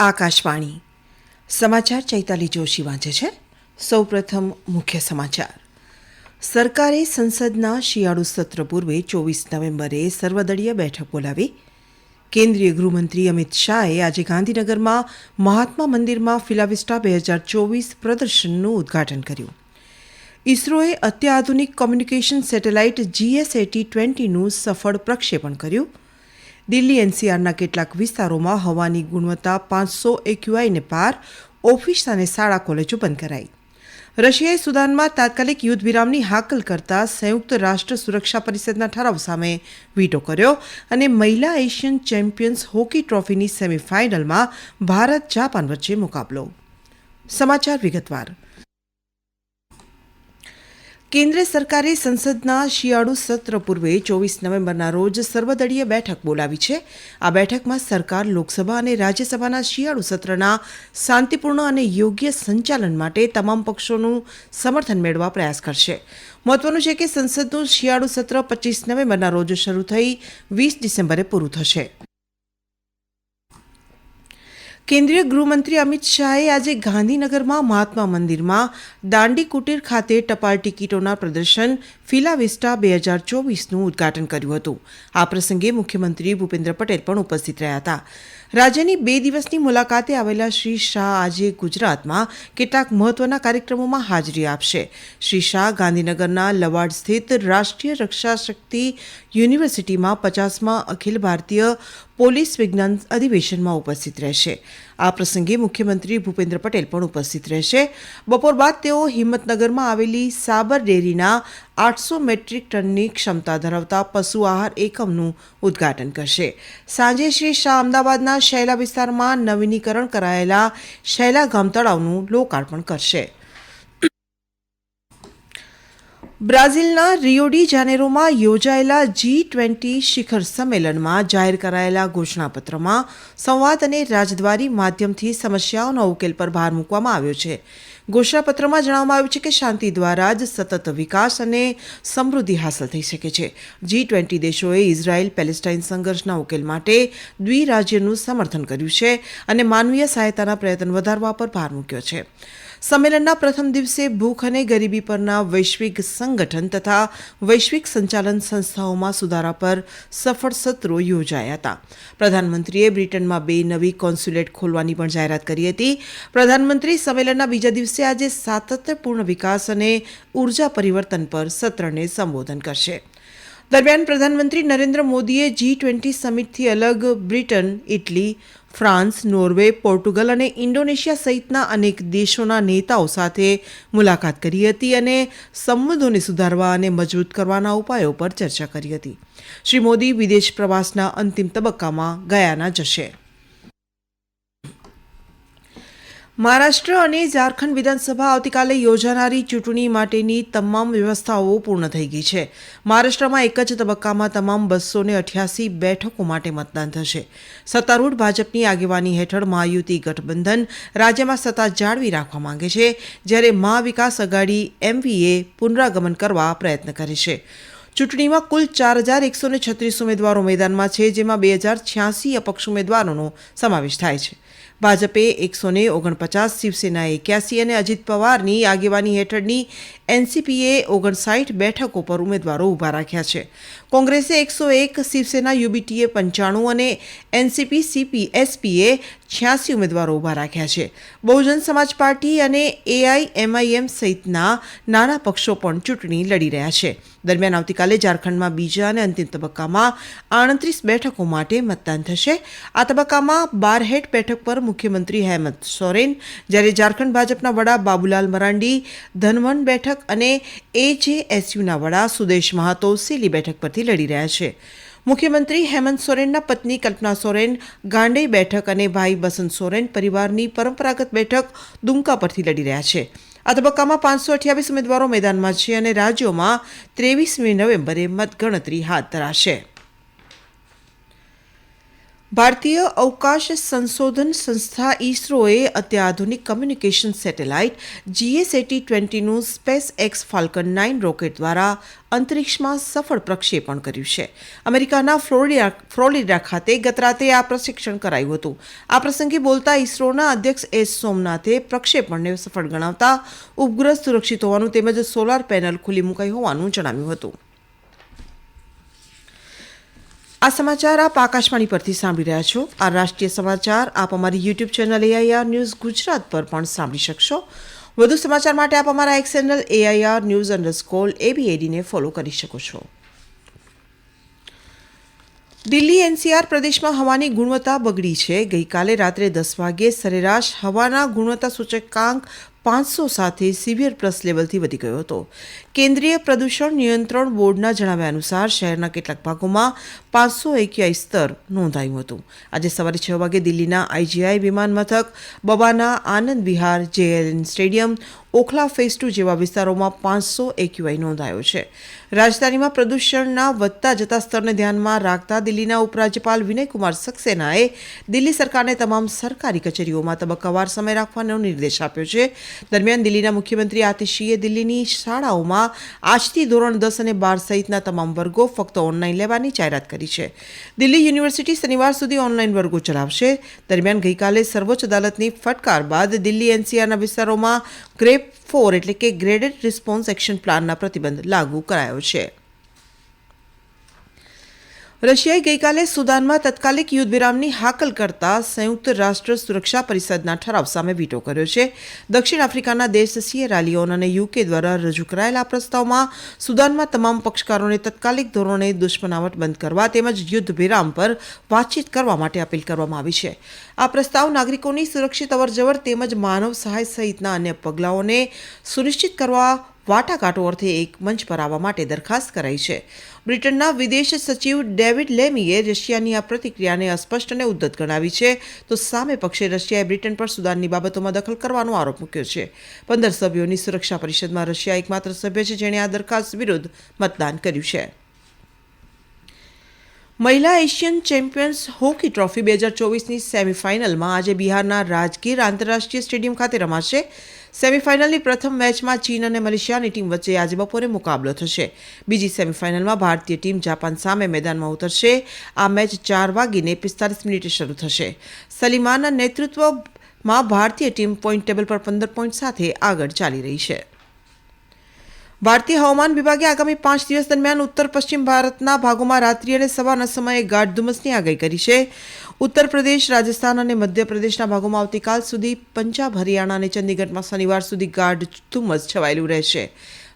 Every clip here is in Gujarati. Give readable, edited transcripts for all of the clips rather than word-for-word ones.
આકાશવાણી સમાચાર ચૈતાલી જોશી વાંચે છે. સૌપ્રથમ મુખ્ય સમાચાર. સરકારે સંસદના શિયાળુ સત્ર પૂર્વે 24 નવેમ્બરે સર્વદળીય બેઠક બોલાવી. કેન્દ્રીય ગૃહમંત્રી અમિત શાહે આજે ગાંધીનગરમાં મહાત્મા મંદિરમાં ફિલાવિસ્ટા 2024 પ્રદર્શનનું ઉદ્ઘાટન કર્યું. ઇસરોએ અત્યાધુનિક કોમ્યુનિકેશન સેટેલાઇટ GSAT-20નું સફળ પ્રક્ષેપણ કર્યું. દિલ્હી NCRના કેટલાક વિસ્તારોમાં હવાની ગુણવત્તા 500 AQIને પાર, ઓફિસ અને શાળા કોલેજો બંધ કરાઈ. રશિયાએ સુદાનમાં તાત્કાલિક યુદ્ધ વિરામની હાકલ કરતા સંયુક્ત રાષ્ટ્ર સુરક્ષા પરિષદના ઠરાવ સામે વીટો કર્યો અને મહિલા એશિયન ચેમ્પિયન્સ હોકી ટ્રોફીની સેમીફાઇનલમાં ભારત જાપાન વચ્ચે મુકાબલો. સમાચાર વિગતવાર. કેન્દ્ર સરકારે સંસદના શિયાળુ સત્ર પૂર્વે 24 નવેમ્બરના રોજ સર્વદળીય બેઠક બોલાવી છે. આ બેઠકમાં સરકાર લોકસભા અને રાજ્યસભાના શિયાળુ સત્રના શાંતિપૂર્ણ અને યોગ્ય સંચાલન માટે તમામ પક્ષોનું સમર્થન મેળવવા પ્રયાસ કરશે. મહત્વનું છે કે સંસદનું શિયાળુ સત્ર 25 નવેમ્બરના રોજ શરૂ થઈ 20 ડિસેમ્બરે પૂરું થશે. કેન્દ્રીય ગૃહમંત્રી અમિત શાહે આજે ગાંધીનગરમાં મહાત્મા મંદિરમાં દાંડી કુટીર ખાતે ટપાલ ટિકિટોના પ્રદર્શન ફિલાવિસ્ટા 2024નું ઉદ્ઘાટન કર્યું હતું. આ પ્રસંગે મુખ્યમંત્રી ભૂપેન્દ્ર પટેલ પણ ઉપસ્થિત રહ્યા હતા. રાજ્યની 2 દિવસની મુલાકાતે આવેલા શ્રી શાહ આજે ગુજરાતમાં કેટલાક મહત્વના કાર્યક્રમોમાં હાજરી આપશે. શ્રી શાહ ગાંધીનગરના લવાડ સ્થિત રાષ્ટ્રીય રક્ષા શક્તિ યુનિવર્સિટીમાં 50મા અખિલ ભારતીય પોલીસ વિજ્ઞાન અધિવેશનમાં ઉપસ્થિત રહેશે. આ પ્રસંગે મુખ્યમંત્રી ભૂપેન્દ્ર પટેલ પણ ઉપસ્થિત રહેશે. બપોર બાદ તેઓ હિંમતનગરમાં આવેલી સાબર ડેરીના 800 મેટ્રિક ટનની ક્ષમતા ધરાવતા પશુ આહાર એકમનું ઉદ્ઘાટન કરશે. સાંજે શ્રી શાહ અમદાવાદના શૈલા વિસ્તારમાં નવીનીકરણ કરાયેલા શૈલા ગામ તળાવનું લોકાર્પણ કરશે. બ્રાઝિલના રિયો ડી જાનેરોમાં યોજાયેલા G20 શિખર સંમેલનમાં જાહેર કરાયેલા ઘોષણાપત્રમાં સંવાદ અને રાજદ્વારી માધ્યમથી સમસ્યાઓના ઉકેલ પર ભાર મૂકવામાં આવ્યો છે. ઘોષણાપત્રમાં જણાવવામાં આવ્યું છે કે શાંતિ દ્વારા જ સતત વિકાસ અને સમૃદ્ધિ હાંસલ થઈ શકે છે. G20 દેશોએ ઇઝરાયલ પેલેસ્ટાઇન સંઘર્ષના ઉકેલ માટે દ્વિરાજ્યનું સમર્થન કર્યું છે અને માનવીય સહાયતાના પ્રયત્ન વધારવા પર ભાર મૂક્યો છે. સંમેલનના પ્રથમ દિવસે ભૂખ અને ગરીબી પરના વૈશ્વિક સંગઠન તથા વૈશ્વિક સંચાલન સંસ્થાઓમાં સુધારા પર સફળ સત્રો યોજાયા હતા. પ્રધાનમંત્રીએ બ્રિટનમાં 2 નવી કોન્સ્યુલેટ ખોલવાની પણ જાહેરાત કરી હતી. પ્રધાનમંત્રી સંમેલનના બીજા દિવસે આજે સાતત્યપૂર્ણ વિકાસ અને ઉર્જા પરિવર્તન પર સત્રને સંબોધન કરશે. દરમિયાન પ્રધાનમંત્રી નરેન્દ્ર મોદીએ G20 સમિટથી અલગ Britain, Italy, France, Norway, Portugal અને ઇન્ડોનેશિયા સહિતના અનેક દેશોના નેતાઓ સાથે મુલાકાત કરી હતી અને સંબંધોને સુધારવા અને મજબૂત કરવાના ઉપાયો પર ચર્ચા કરી હતી. શ્રી મોદી વિદેશ પ્રવાસના અંતિમ તબક્કામાં ગયાના જશે. મહારાષ્ટ્ર અને ઝારખંડ વિધાનસભા આવતીકાલે યોજાનારી ચૂંટણી માટેની તમામ વ્યવસ્થાઓ પૂર્ણ થઈ ગઈ છે. મહારાષ્ટ્રમાં એક જ તબક્કામાં તમામ 288 બેઠકો માટે મતદાન થશે. સત્તારૂઢ ભાજપની આગેવાની હેઠળ મહાયુતિ ગઠબંધન રાજ્યમાં સત્તા જાળવી રાખવા માંગે છે, જ્યારે મહાવિકાસ અઘાડી MVA પુનરાગમન કરવા પ્રયત્ન કરે છે. ચૂંટણીમાં કુલ 4136 ઉમેદવારો મેદાનમાં છે, જેમાં 2086 અપક્ષ ઉમેદવારોનો સમાવેશ થાય છે. ભાજપે 149, શિવસેનાએ 81 અને અજીત પવારની આગેવાની હેઠળની NCPએ 59 બેઠકો પર ઉમેદવારો ઊભા રાખ્યા છે. કોંગ્રેસે 101, શિવસેના UBTએ 95 અને NCP-SPએ 86 ઉમેદવારો ઊભા રાખ્યા છે. બહુજન સમાજ પાર્ટી અને AIMIM સહિતના નાના પક્ષો પણ ચૂંટણી લડી રહ્યા છે. દરમિયાન આવતીકાલે ઝારખંડમાં બીજા અને અંતિમ તબક્કામાં 38 બેઠકો માટે મતદાન થશે. આ તબક્કામાં બારહેટ બેઠક પર મુખ્યમંત્રી હેમંત સોરેન, જ્યારે ઝારખંડ ભાજપના વડા બાબુલાલ મરાંડી ધનવન બેઠક અને AJSUના વડા સુદેશ મહાતો સેલી બેઠક પરથી લડી રહ્યા છે. મુખ્યમંત્રી હેમંત સોરેનના પત્ની કલ્પના સોરેન ગાંડઈ બેઠક અને ભાઈ બસંત સોરેન પરિવારની પરંપરાગત બેઠક દુમકા પરથી લડી રહ્યા છે. આ તબક્કામાં 528 ઉમેદવારો મેદાનમાં છે અને રાજ્યોમાં 23મી નવેમ્બરે મતગણતરી હાથ ધરાશે. ભારતીય અવકાશ સંશોધન સંસ્થા ઇસરોએ અત્યાધુનિક કમ્યુનિકેશન સેટેલાઇટ GSAT-20નું સ્પેસ એક્સ ફાલ્કન 9 રોકેટ દ્વારા અંતરિક્ષમાં સફળ પ્રક્ષેપણ કર્યું છે. અમેરિકાના ફ્લોરિડા ખાતે ગતરાતે આ પ્રશિક્ષણ કરાયું હતું. આ પ્રસંગે બોલતા ઇસરોના અધ્યક્ષ એસ સોમનાથે પ્રક્ષેપણને સફળ ગણાવતા ઉપગ્રહ સુરક્ષિત હોવાનું તેમજ સોલાર પેનલ ખુલ્લી મુકાઈ હોવાનું જણાવ્યું હતું. આ સમાચાર આપ આકાશવાણી પરથી સાંભળી રહ્યા છો. આ રાષ્ટ્રીય સમાચાર આપ અમારી YouTube channel AIR news Gujarat પર પણ સાંભળી શકશો. વધુ સમાચાર માટે આપ અમારા એક્સ ચેનલ AIR_ABAD ને ફોલો કરી શકો છો. દિલ્હી NCR પ્રદેશમાં હવાની ગુણવત્તા બગડી છે. ગઈકાલે રાત્રે 10 વાગ્યે સરેરાશ હવાના ગુણવત્તા સૂચકાંક 500 સાથે સિવિયર પ્લસ લેવલથી વધી ગયો હતો. કેન્દ્રીય પ્રદૂષણ નિયંત્રણ બોર્ડના જણાવ્યા અનુસાર શહેરના કેટલાક ભાગોમાં 521 સ્તર નોંધાયું હતું. આજે સવારે 6 વાગે દિલ્હીના IGI વિમાન મથક, બબાના Anand Vihar, JLN stadium, Okhla phase 2 જેવા વિસ્તારોમાં 500 AQI નોંધાયો છે. રાજધાનીમાં પ્રદૂષણના વધતા જતા સ્તરને ધ્યાનમાં રાખતા દિલ્હીના ઉપરાજ્યપાલ વિનયકુમાર સક્સેનાએ દિલ્હી સરકારને તમામ સરકારી કચેરીઓમાં તબક્કાવાર સમય રાખવાનો નિર્દેશ આપ્યો છે. દરમિયાન દિલ્હીના મુખ્યમંત્રી આતિશીએ દિલ્હીની શાળાઓમાં આજથી ધોરણ 10 અને 12 સહિતના તમામ વર્ગો ફક્ત ઓનલાઈન લેવાની જાહેરાત કરી છે. દિલ્હી યુનિવર્સિટી શનિવાર સુધી ઓનલાઈન વર્ગો ચલાવશે. દરમિયાન ગઈકાલે સર્વોચ્ચ અદાલતની ફટકાર બાદ દિલ્હી NCRના વિસ્તારોમાં ગ્રેડ 4 એટલે કે ગ્રેડેડ રિસ્પોન્સ એક્શન પ્લાનના પ્રતિબંધ લાગુ કરાયો છે. રશિયાએ ગઈકાલે સુદાનમાં તાત્કાલિક યુદ્ધ વિરામની હાકલ કરતા સંયુક્ત રાષ્ટ્ર સુરક્ષા પરિષદના ઠરાવ સામે વીટો કર્યો છે. દક્ષિણ આફ્રિકાના દેશ સિયેરા લિયોન અને UK દ્વારા રજૂ કરાયેલા પ્રસ્તાવમાં સુદાનમાં તમામ પક્ષકારોને તાત્કાલિક ધોરણે દુશ્મનાવટ બંધ કરવા તેમજ યુદ્ધ વિરામ પર વાતચીત કરવા માટે અપીલ કરવામાં આવી છે. આ પ્રસ્તાવ નાગરિકોની સુરક્ષિત અવરજવર તેમજ માનવ સહાય સહિતના અન્ય પગલાઓને સુનિશ્ચિત કરવા વાટાઘાટો અર્થે એક મંચ પર આવવા માટે દરખાસ્ત કરાઈ છે. બ્રિટનના વિદેશ સચિવ ડેવિડ લેમીએ રશિયાની આ પ્રતિક્રિયાને અસ્પષ્ટ અને ઉદ્ધત ગણાવી છે, તો સામે પક્ષે રશિયાએ બ્રિટન પર સુદાનની બાબતોમાં દખલ કરવાનો આરોપ મૂક્યો છે. 15 સભ્યોની સુરક્ષા પરિષદમાં રશિયા એકમાત્ર સભ્ય છે જેણે આ દરખાસ્ત વિરુદ્ધ મતદાન કર્યું છે. મહિલા એશિયન ચેમ્પિયન્સ હોકી ટ્રોફી 2024ની સેમીફાઇનલમાં આજે બિહારના રાજગીર આંતરરાષ્ટ્રીય સ્ટેડિયમ ખાતે રમાશે. સેમીફાઇનલની પ્રથમ મેચમાં ચીન અને મલેશિયાની ટીમ વચ્ચે આજે બપોરે મુકાબલો થશે. બીજી સેમીફાઇનલમાં ભારતીય ટીમ જાપાન સામે મેદાનમાં ઉતરશે. આ મેચ 4:45 શરૂ થશે. સલીમાના નેતૃત્વમાં ભારતીય ટીમ પોઈન્ટ ટેબલ પર 15 પોઈન્ટ સાથે આગળ ચાલી રહી છે. ભારતીય હવામાન વિભાગે આગામી 5 દિવસ દરમિયાન ઉત્તર પશ્ચિમ ભારતના ભાગોમાં રાત્રિ અને સવારના સમયે ગાઢ ધુમ્મસની આગાહી કરી છે. ઉત્તર પ્રદેશ, રાજસ્થાન અને મધ્યપ્રદેશના ભાગોમાં આવતીકાલ સુધી, પંજાબ, હરિયાણા અને ચંદીગઢમાં શનિવાર સુધી ગાઢ ધુમ્મસ છવાયેલું રહેશે.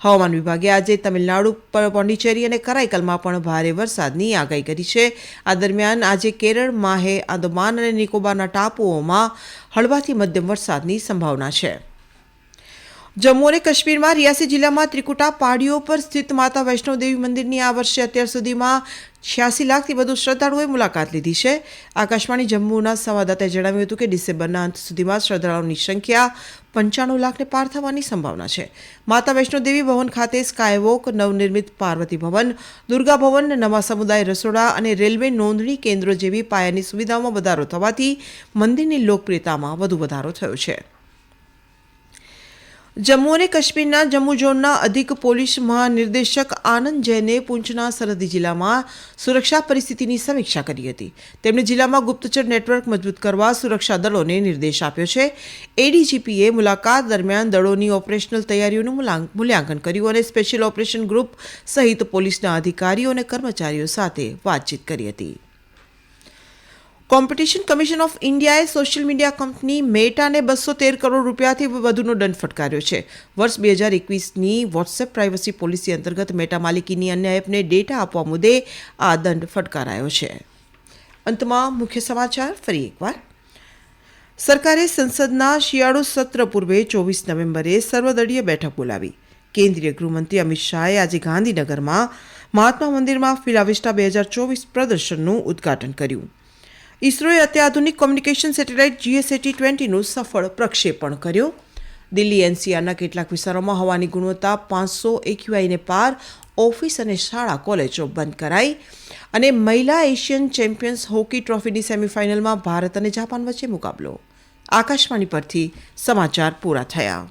હવામાન વિભાગે આજે તમિલનાડુ, પોંડિચેરી અને કરાઈકલમાં પણ ભારે વરસાદની આગાહી કરી છે. આ દરમિયાન આજે કેરળ, માહે, આંદામાન અને નિકોબારના ટાપુઓમાં હળવાથી મધ્યમ વરસાદની સંભાવના છે. જમ્મુ અને કાશ્મીરમાં રિયાસી જિલ્લામાં ત્રિકુટા પહાડીઓ પર સ્થિત માતા વૈષ્ણો દેવી મંદિરની આ વર્ષે અત્યાર સુધીમાં 86 લાખથી વધુ શ્રદ્ધાળુઓએ મુલાકાત લીધી છે. આકાશવાણી જમ્મુના સંવાદદાતાએ જણાવ્યું હતું કે ડિસેમ્બરના અંત સુધીમાં શ્રદ્ધાળુઓની સંખ્યા 95 લાખને પાર થવાની સંભાવના છે. માતા વૈષ્ણો દેવી ભવન ખાતે સ્કાયવોક, નવનિર્મિત પાર્વતી ભવન, દુર્ગા ભવન, નવા સમુદાય રસોડા અને રેલવે નોંધણી કેન્દ્રો જેવી પાયાની સુવિધાઓમાં વધારો થવાથી મંદિરની લોકપ્રિયતામાં વધુ વધારો થયો છે. જમ્મુ અને કાશ્મીરના જમ્મુ ઝોનના અધિક પોલીસ મહાનિર્દેશક આનંદ જૈને પૂંચના સરહદી જિલ્લામાં સુરક્ષા પરિસ્થિતિની સમીક્ષા કરી હતી. તેમણે જિલ્લામાં ગુપ્તચર નેટવર્ક મજબૂત કરવા સુરક્ષા દળોને નિર્દેશ આપ્યો છે. ADGPએ મુલાકાત દરમિયાન દળોની ઓપરેશનલ તૈયારીઓનું મૂલ્યાંકન કર્યું અને સ્પેશિયલ ઓપરેશન ગ્રુપ સહિત પોલીસના અધિકારીઓ અને કર્મચારીઓ સાથે વાતચીત કરી હતી. કોમ્પિટિશન કમિશન ઓફ ઇન્ડિયાએ સોશિયલ મીડિયા કંપની મેટાને 213 કરોડ રૂપિયાથી વધુનો દંડ ફટકાર્યો છે. વર્ષ 2021ની વોટ્સએપ પ્રાઇવસી પોલિસી અંતર્ગત મેટા માલિકીની અન્ય એપને ડેટા આપવા મુદ્દે આ દંડ ફટકારાયો છે. અંતમાં મુખ્ય સમાચાર ફરી એકવાર. સરકારે સંસદના શિયાળુ સત્ર પૂર્વે 24 નવેમ્બરે સર્વદળીય બેઠક બોલાવી. કેન્દ્રીય ગૃહમંત્રી અમિત શાહે આજે ગાંધીનગરમાં મહાત્મા મંદિરમાં ફિલાવિસ્ટા 2024 પ્રદર્શનનું ઉદ્ઘાટન કર્યું. ઇસરોએ અત્યાધુનિક કોમ્યુનિકેશન સેટેલાઇટ GSAT-20નું સફળ પ્રક્ષેપણ કર્યું. દિલ્હી NCRના કેટલાક વિસ્તારોમાં હવાની ગુણવત્તા 500 AQIને પાર, ઓફિસ અને શાળા કોલેજો બંધ કરાઈ અને મહિલા એશિયન ચેમ્પિયન્સ હોકી ટ્રોફીની સેમિફાઇનલમાં ભારત અને જાપાન વચ્ચે મુકાબલો. આકાશવાણી પરથી સમાચાર પૂરા થયા.